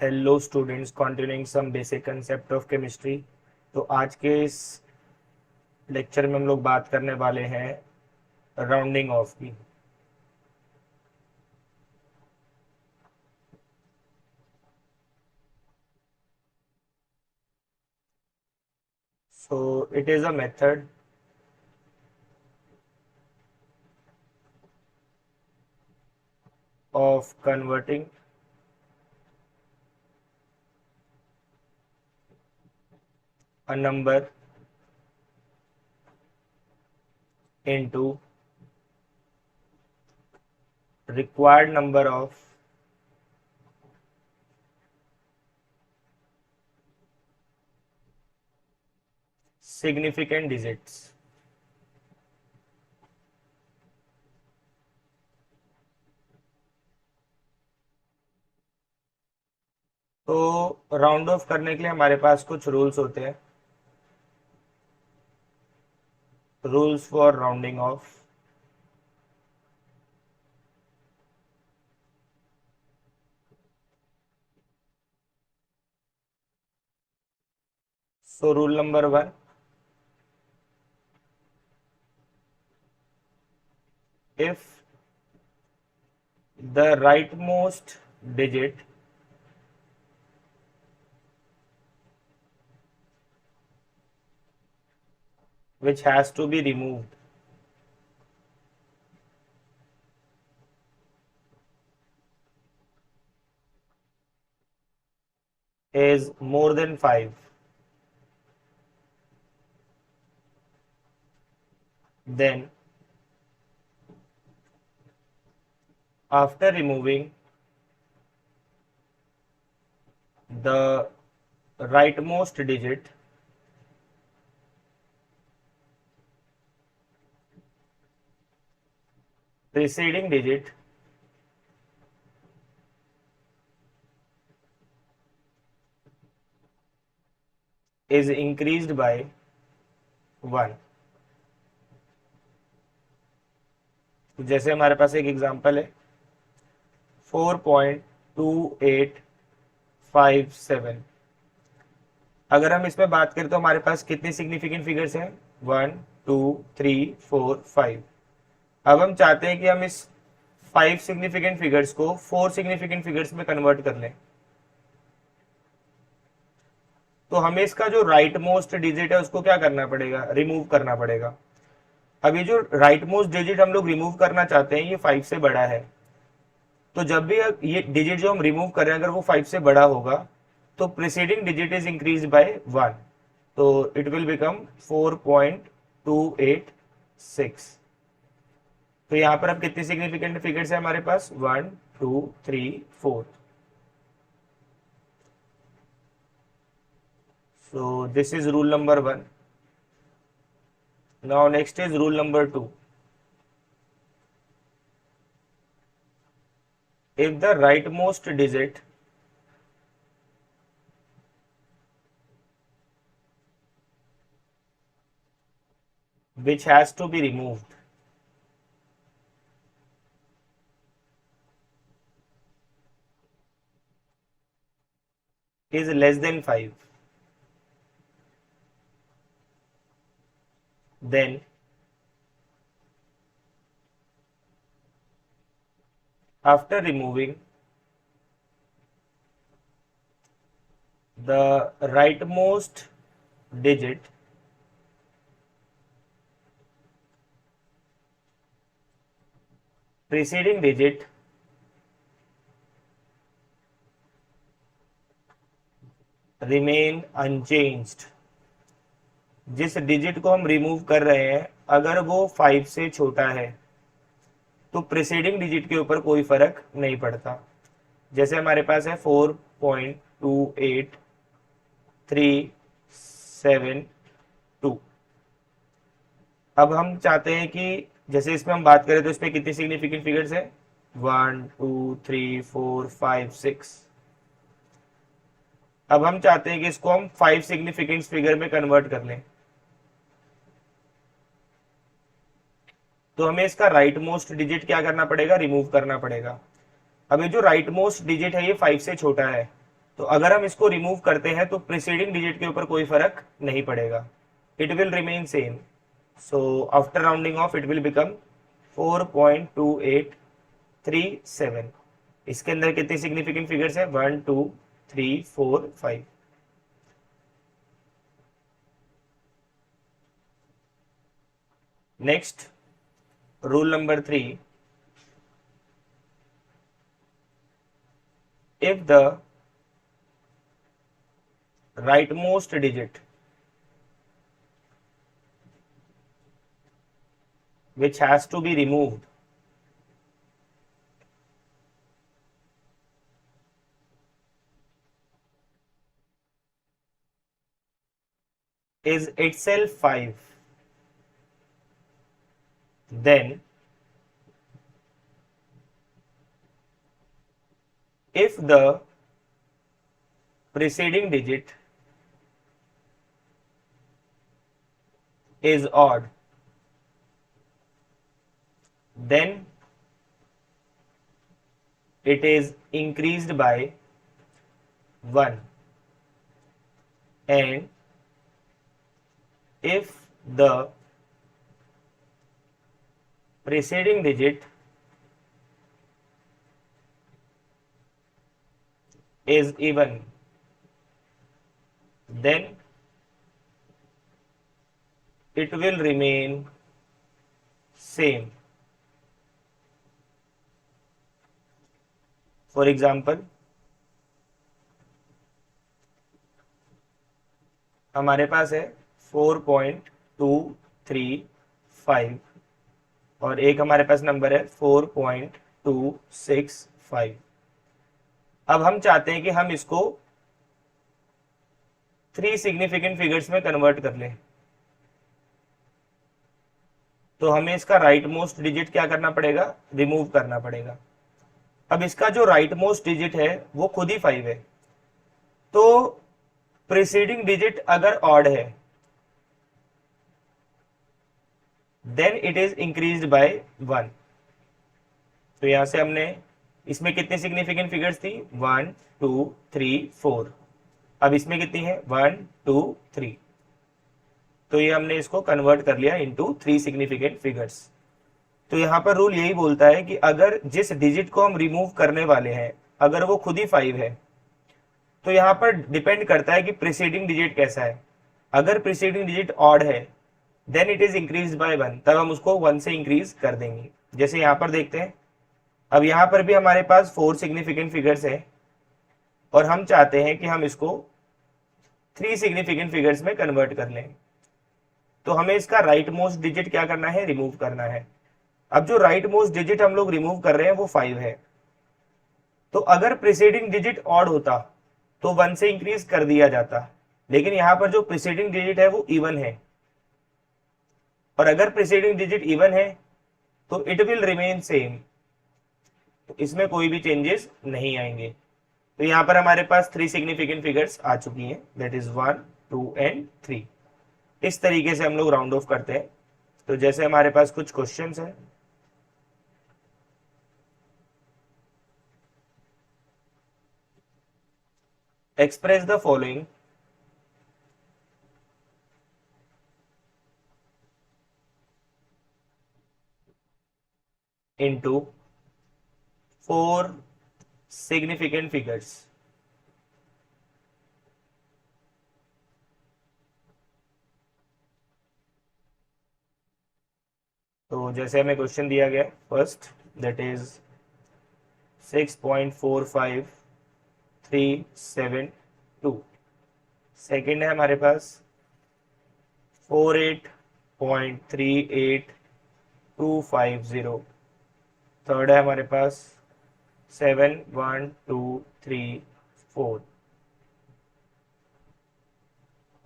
Hello students, continuing some basic concept of chemistry. तो आज के इस लेक्चर में हम लोग बात करने वाले हैं राउंडिंग ऑफ की। So it is a method of converting a number into required number of significant digits। तो राउंड ऑफ करने के लिए हमारे पास कुछ रूल्स होते हैं। Rules for rounding off. So rule number 1, if the rightmost digit which has to be removed is more than 5, then after removing the rightmost digit, preceding digit is increased by 1। तो जैसे हमारे पास एक example है 4.2857। अगर हम इसमें बात करें तो हमारे पास कितने सिग्निफिकेंट फिगर्स हैं? 1 2 3 4 5। अब हम चाहते हैं कि हम इस 5 सिग्निफिकेंट फिगर्स को 4 सिग्निफिकेंट फिगर्स में कन्वर्ट कर लें। तो हमें इसका जो राइट मोस्ट डिजिट है उसको क्या करना पड़ेगा? रिमूव करना पड़ेगा। अब ये जो राइट मोस्ट डिजिट हम लोग रिमूव करना चाहते हैं ये 5 से बड़ा है। तो जब भी ये डिजिट जो हम रिमूव कर रहे हैं अगर वो 5 से बड़ा होगा तो preceding digit is increase by 1, तो इट विल बिकम 4.286। तो यहां पर अब कितनी सिग्निफिकेंट फिगर्स है हमारे पास? 1 2 3 4। So this is rule number 1। Now next is rule number 2। if the rightmost digit which has to be removed is less than 5, then after removing the rightmost digit preceding digit remain unchanged। जिस digit को हम remove कर रहे हैं अगर वो 5 से छोटा है तो प्रीसीडिंग डिजिट के ऊपर कोई फर्क नहीं पड़ता। जैसे हमारे पास है 4.28372। अब हम चाहते हैं कि जैसे इसमें हम बात करें तो इसमें कितनी सिग्निफिकेंट फिगर्स है? 1 2 3 4 5 6। अब हम चाहते हैं कि इसको हम 5 सिग्निफिकेंट फिगर में कन्वर्ट कर लें। तो हमें इसका राइट मोस्ट डिजिट क्या करना पड़ेगा? रिमूव करना पड़ेगा। अब ये जो राइट मोस्ट डिजिट है ये 5 से छोटा है तो अगर हम इसको रिमूव करते हैं तो प्रीसीडिंग डिजिट के ऊपर कोई फर्क नहीं पड़ेगा, it will remain same. So after rounding off it will become 4.2837। इसके अंदर कितनी सिग्निफिकेंट फिगर्स है? 1 2 3 4 5। Next rule number 3, if the rightmost digit which has to be removed is itself 5, then if the preceding digit is odd, then it is increased by 1, and if the preceding digit is even, then it will remain same. For example, हमारे पास है 4.235 और एक हमारे पास number है 4.265। अब हम चाहते हैं कि हम इसको 3 सिग्निफिकेंट फिगर्स में कन्वर्ट कर लें। तो हमें इसका राइट मोस्ट डिजिट क्या करना पड़ेगा? रिमूव करना पड़ेगा। अब इसका जो राइट मोस्ट डिजिट है वो खुद ही 5 है, तो प्रीसीडिंग डिजिट अगर ऑड है then it is increased by 1। तो यहां से हमने इसमें कितनी सिग्निफिकेंट फिगर्स थी? 1 2 3 4। अब इसमें कितनी है? 1 2 3। तो ये हमने इसको कन्वर्ट कर लिया इनटू 3 सिग्निफिकेंट फिगर्स। तो यहां पर रूल यही बोलता है कि अगर जिस डिजिट को हम रिमूव करने वाले हैं अगर वो खुद ही 5 है, तो यहां पर डिपेंड करता है कि प्रीसीडिंग डिजिट कैसा है। अगर प्रीसीडिंग डिजिट ऑड है then it is increase by 1, तब हम उसको 1 से इंक्रीज कर देंगे। जैसे यहां पर देखते हैं, अब यहां पर भी हमारे पास 4 सिग्निफिकेंट फिगर्स है और हम चाहते हैं कि हम इसको 3 सिग्निफिकेंट फिगर्स में कन्वर्ट कर लें। तो हमें इसका राइट मोस्ट डिजिट क्या करना है? रिमूव करना है। अब जो राइट मोस्ट डिजिट हम लोग रिमूव कर रहे हैं वो 5 है, तो अगर प्रीसीडिंग डिजिट ऑड होता तो 1 से इंक्रीज कर दिया जाता, लेकिन यहां पर जो प्रीसीडिंग डिजिट है वो इवन है, और अगर प्रीसीडिंग डिजिट इवन है तो इट विल रिमेन सेम, तो इसमें कोई भी चेंजेस नहीं आएंगे। तो यहां पर हमारे पास 3 सिग्निफिकेंट फिगर्स आ चुकी हैं, दैट इज 1 2 एंड 3। इस तरीके से हम लोग राउंड ऑफ करते हैं। तो जैसे हमारे पास कुछ क्वेश्चंस हैं, express the following into 4 significant figures। तो जैसे हमें क्वेश्चन दिया गया फर्स्ट, दैट इज 6.45372। सेकेंड है हमारे पास 48.38250। थर्ड है हमारे पास 71234।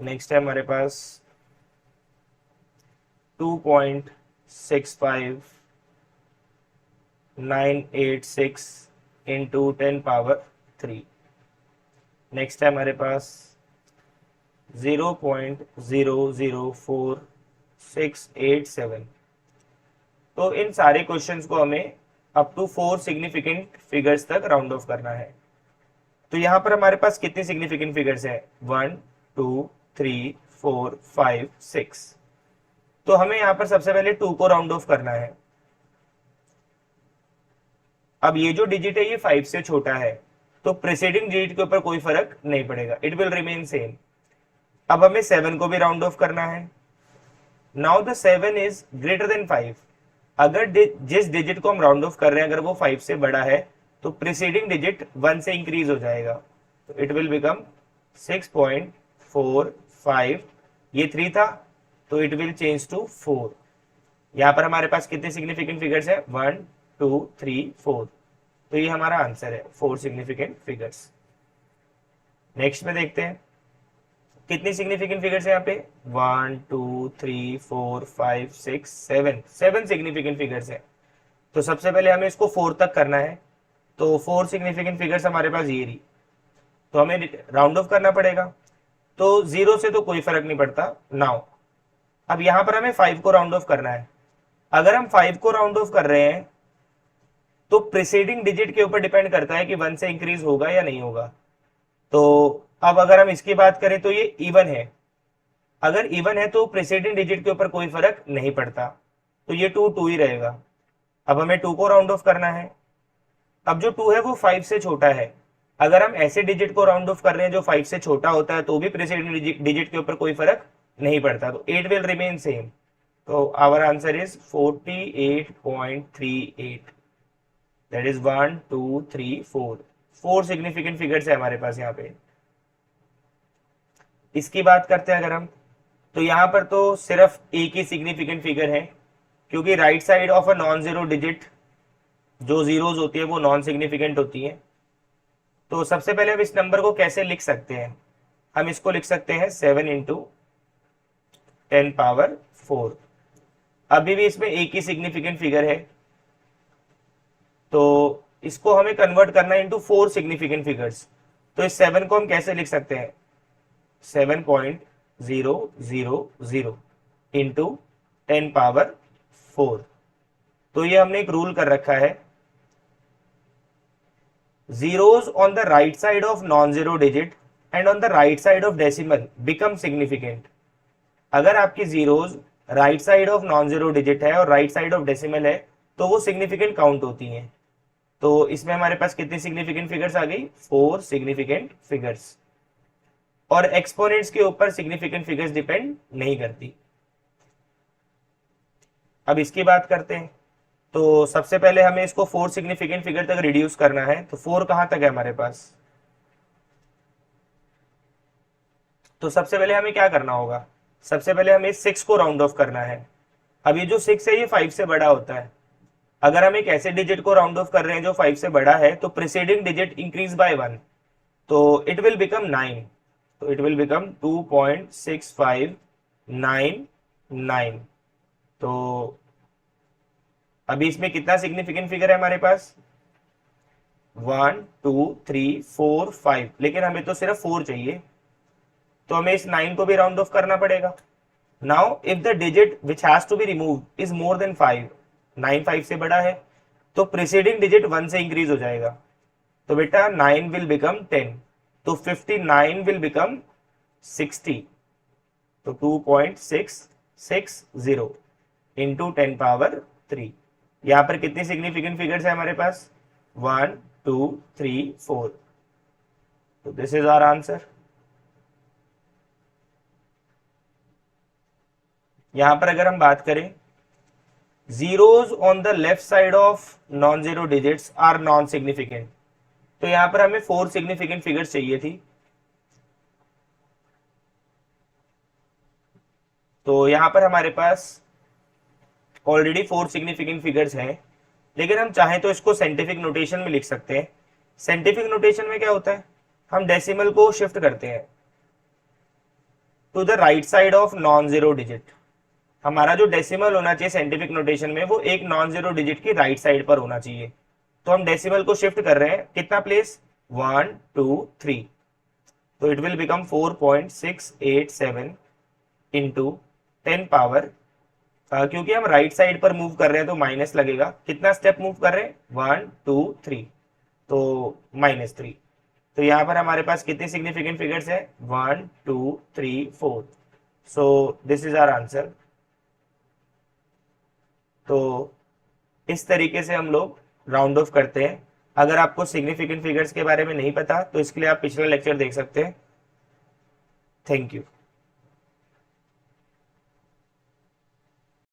नेक्स्ट है हमारे पास 2.65986 इंटू 10 पावर 3। नेक्स्ट है हमारे पास 0.004687। तो इन सारे क्वेश्चंस को हमें अप टू 4 सिग्निफिकेंट फिगर्स तक राउंड ऑफ करना है। तो यहाँ पर हमारे पास कितनी सिग्निफिकेंट फिगर्स है, 1 2 3 4 5 6। तो हमें यहाँ पर सबसे पहले 2 को राउंड ऑफ करना है। अब ये जो डिजिट है ये 5 से छोटा है, तो प्रीसीडिंग डिजिट के ऊपर कोई फर्क नहीं पड़ेगा, इट विल रिमेन सेम। अब हमें 7 को भी राउंड ऑफ करना है। Now the 7 is greater than 5। अगर जिस डिजिट को हम राउंड ऑफ कर रहे हैं अगर वो 5 से बड़ा है तो प्रीसीडिंग डिजिट 1 से इंक्रीज हो जाएगा, तो इट विल बिकम 6.45। ये 3 था तो इट विल चेंज टू 4। यहां पर हमारे पास कितने सिग्निफिकेंट फिगर्स है, 1 2 3 4। तो ये हमारा आंसर है, 4 सिग्निफिकेंट फिगर्स। नेक्स्ट में देखते हैं कितनी सिग्निफिकेंट फिगर्स है यहाँ पे, 1 2 3 4 5 6 7, 7 सिग्निफिकेंट फिगर्स है। तो सबसे पहले हमें इसको 4 तक करना है, तो 4 सिग्निफिकेंट फिगर्स हमारे पास ये रही, तो हमें राउंड ऑफ करना पड़ेगा। तो 0 से तो कोई फर्क नहीं पड़ता। नाउ अब यहां पर हमें 5 को राउंड ऑफ करना है। अगर हम 5 को राउंड ऑफ कर रहे हैं तो प्रीसीडिंग डिजिट के ऊपर डिपेंड करता है कि 1 से इंक्रीज होगा या नहीं होगा। तो अब अगर हम इसकी बात करें तो ये इवन है, अगर इवन है तो प्रीसीडिंग डिजिट के ऊपर कोई फर्क नहीं पड़ता, तो ये 2 2 ही रहेगा। अब हमें 2 को राउंड ऑफ करना है। अब जो 2 है वो 5 से छोटा है, अगर हम ऐसे डिजिट को राउंड ऑफ कर रहे हैं जो 5 से छोटा होता है तो भी प्रीसीडिंग डिजिट के ऊपर कोई फर्क नहीं पड़ता, तो 8 विल रिमेन सेम। तो our answer is 48.38। That is 1 2 3 4। 4 significant figures है हमारे पास यहाँ पे। इसकी बात करते हैं अगर हम, तो यहां पर तो सिर्फ एक ही सिग्निफिकेंट फिगर है, क्योंकि right side of a non zero digit जो जीरोज होती है वो नॉन सिग्निफिकेंट होती है। तो सबसे पहले हम इस नंबर को कैसे लिख सकते हैं, हम इसको लिख सकते हैं 7 इंटू 10 पावर 4। अभी भी इसमें एक ही सिग्निफिकेंट फिगर है, तो इसको हमें कन्वर्ट करना है इंटू 4 सिग्निफिकेंट फिगर्स। तो इस 7 को हम कैसे लिख सकते हैं, 7.000 इंटू 10 पावर 4। तो ये हमने एक रूल कर रखा है, zeros on the right side of non-zero digit and on the right side of decimal become significant। अगर आपकी zeros right side of non zero digit है और राइट साइड ऑफ डेसिमल है तो वो सिग्निफिकेंट काउंट होती हैं। तो इसमें हमारे पास कितनी सिग्निफिकेंट फिगर्स आ गई, 4 सिग्निफिकेंट फिगर्स। और एक्सपोनेंट्स के ऊपर सिग्निफिकेंट फिगर्स डिपेंड नहीं करती। अब इसकी बात करते हैं, तो सबसे पहले हमें इसको 4 सिग्निफिकेंट फिगर तक रिड्यूस करना है। तो 4 कहां तक है हमारे पास, तो सबसे पहले हमें क्या करना होगा, सबसे पहले हमें 6 को राउंड ऑफ करना है। अब ये जो 6 है ये 5 से बड़ा होता है। अगर हम एक ऐसे डिजिट को राउंड ऑफ कर रहे हैं जो 5 से बड़ा है तो प्रीसीडिंग डिजिट इंक्रीज बाय 1, तो इट विल बिकम 9। तो इट विल बिकम 2.6599। तो अभी इसमें कितना सिग्निफिकेंट फिगर है हमारे पास, 1 2 3 4 5, लेकिन हमें तो सिर्फ 4 चाहिए, तो हमें इस 9 को भी राउंड ऑफ करना पड़ेगा। Now if the digit which has to be removed is more than 5, 9 5 से बड़ा है, तो प्रीसीडिंग डिजिट 1 से इंक्रीज हो जाएगा। तो बेटा 9 विल बिकम 10, तो 59 विल बिकम 60। तो 2.660 इंटू 10 पावर 3। यहां पर कितनी सिग्निफिकेंट फिगर्स है हमारे पास, 1 2 3 4। तो दिस इज आवर आंसर। यहां पर अगर हम बात करें, zeros on the left side of non zero digits are non significant. तो यहां पर हमें 4 सिग्निफिकेंट फिगर्स चाहिए थी, तो यहां पर हमारे पास ऑलरेडी 4 सिग्निफिकेंट फिगर्स हैं, लेकिन हम चाहें तो इसको साइंटिफिक नोटेशन में लिख सकते हैं। साइंटिफिक नोटेशन में क्या होता है, हम डेसिमल को शिफ्ट करते हैं to the right side of non zero digit. हमारा जो डेसिमल होना चाहिए साइंटिफिक नोटेशन में वो एक नॉन जीरो डिजिट की राइट साइड पर होना चाहिए। तो हम डेसिमल को शिफ्ट कर रहे हैं, कितना प्लेस, 1 2 3। तो it will become 4.687 into 10 power, क्योंकि हम राइट साइड पर मूव कर रहे हैं तो माइनस लगेगा। कितना स्टेप मूव कर रहे हैं, 1 2 3, तो -3। तो यहाँ पर हमारे पास कितने सिग्निफिकेंट फिगर्स है, 1 2 3 4। So this is our answer. तो इस तरीके से हम लोग राउंड ऑफ करते हैं। अगर आपको सिग्निफिकेंट फिगर्स के बारे में नहीं पता तो इसके लिए आप पिछला लेक्चर देख सकते हैं। Thank you.